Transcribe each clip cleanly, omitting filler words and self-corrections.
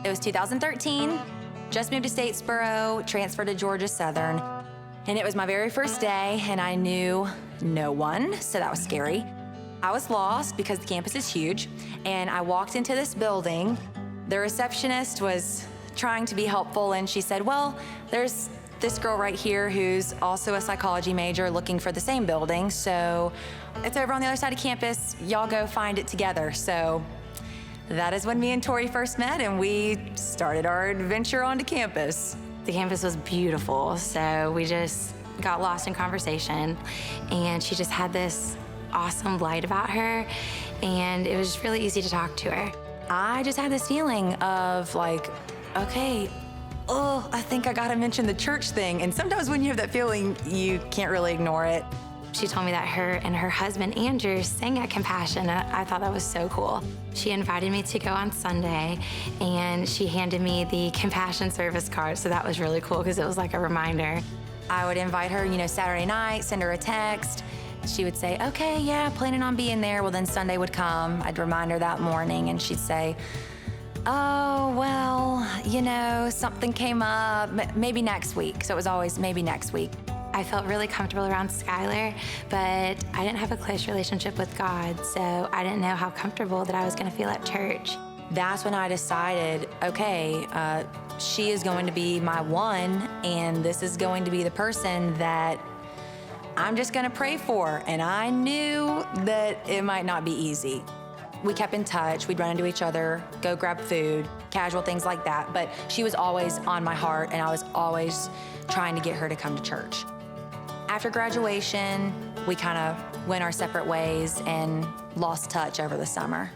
It was 2013, just moved to Statesboro, transferred to Georgia Southern, and it was my very first day, and I knew no one, so that was scary. I was lost because the campus is huge, and I walked into this building. The receptionist was trying to be helpful, and she said, well, there's this girl right here who's also a psychology major looking for the same building, so it's over on the other side of campus. Y'all go find it together. So that is when me and Tory first met, and we started our adventure onto campus. The campus was beautiful, so we just got lost in conversation, and she just had this awesome light about her, and it was just really easy to talk to her. I just had this feeling of like, okay, I think I gotta mention the church thing. And sometimes when you have that feeling, you can't really ignore it. She told me that her and her husband, Andrew, sang at Compassion. I thought that was so cool. She invited me to go on Sunday, and she handed me the Compassion service card, so that was really cool because it was like a reminder. I would invite her, Saturday night, send her a text. She would say, okay, yeah, planning on being there. Well, then Sunday would come. I'd remind her that morning, and she'd say, oh, well, something came up, maybe next week. So it was always maybe next week. I felt really comfortable around Skyler, but I didn't have a close relationship with God, so I didn't know how comfortable that I was gonna feel at church. That's when I decided, okay, she is going to be my one, and this is going to be the person that I'm just gonna pray for. And I knew that it might not be easy. We kept in touch, we'd run into each other, go grab food, casual things like that, but she was always on my heart, and I was always trying to get her to come to church. After graduation, we kind of went our separate ways and lost touch over the summer.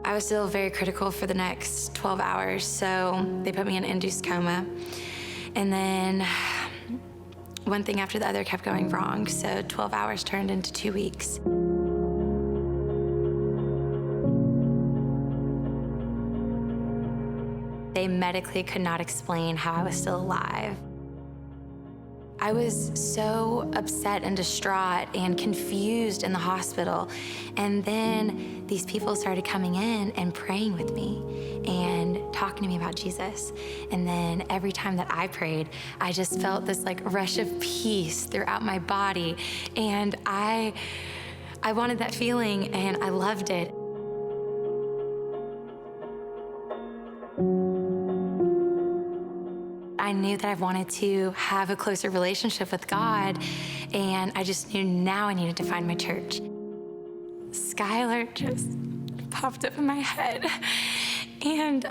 I was still very critical for the next 12 hours, so they put me in induced coma. And then one thing after the other kept going wrong, so 12 hours turned into 2 weeks. They medically could not explain how I was still alive. I was so upset and distraught and confused in the hospital. And then these people started coming in and praying with me and talking to me about Jesus. And then every time that I prayed, I just felt this like rush of peace throughout my body. And I wanted that feeling, and I loved it. I knew that I wanted to have a closer relationship with God, and I just knew now I needed to find my church. Skyler just popped up in my head, and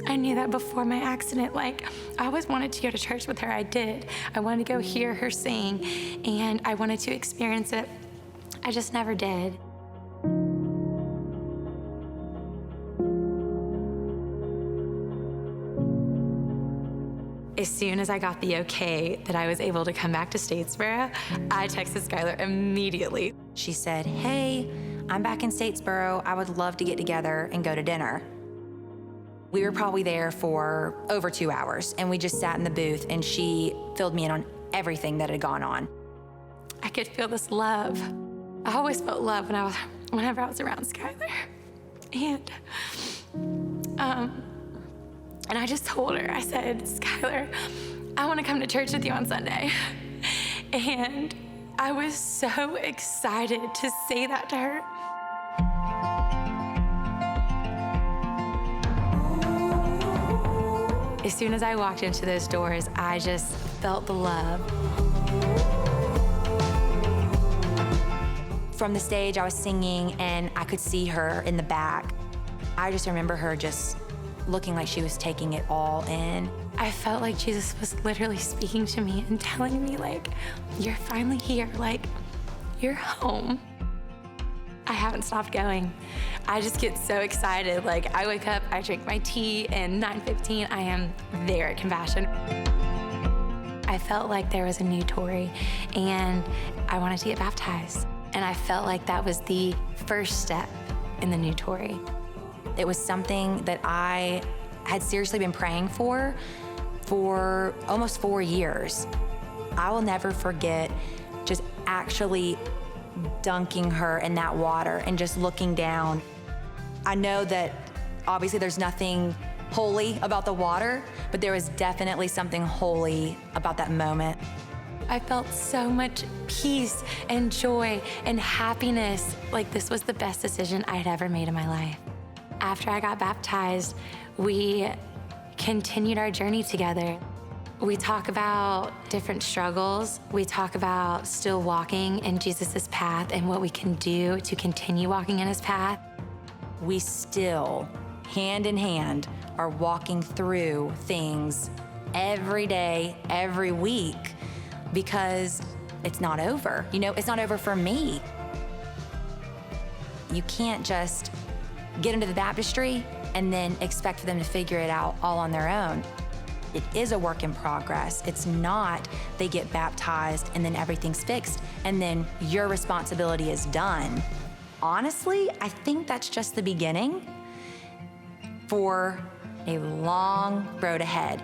I knew that before my accident, I always wanted to go to church with her. I did. I wanted to go hear her sing, and I wanted to experience it. I just never did. As soon as I got the okay that I was able to come back to Statesboro, I texted Skyler immediately. She said, hey, I'm back in Statesboro. I would love to get together and go to dinner. We were probably there for over 2 hours, and we just sat in the booth, and she filled me in on everything that had gone on. I could feel this love. I always felt love whenever I was around Skyler. And I just told her, I said, Skyler, I want to come to church with you on Sunday. And I was so excited to say that to her. As soon as I walked into those doors, I just felt the love. From the stage, I was singing, and I could see her in the back. I just remember her just looking like she was taking it all in. I felt like Jesus was literally speaking to me and telling me, you're finally here, you're home. I haven't stopped going. I just get so excited. Like, I wake up, I drink my tea, and 9:15, I am there at Compassion. I felt like there was a new Tory, and I wanted to get baptized. And I felt like that was the first step in the new Tory. It was something that I had seriously been praying for almost 4 years. I will never forget just actually dunking her in that water and just looking down. I know that obviously there's nothing holy about the water, but there was definitely something holy about that moment. I felt so much peace and joy and happiness. Like, this was the best decision I had ever made in my life. After I got baptized, we continued our journey together. We talk about different struggles. We talk about still walking in Jesus' path and what we can do to continue walking in his path. We still, hand in hand, are walking through things every day, every week, because it's not over. You know, it's not over for me. You can't just get into the baptistry and then expect for them to figure it out all on their own. It is a work in progress. It's not they get baptized and then everything's fixed and then your responsibility is done. Honestly, I think that's just the beginning for a long road ahead.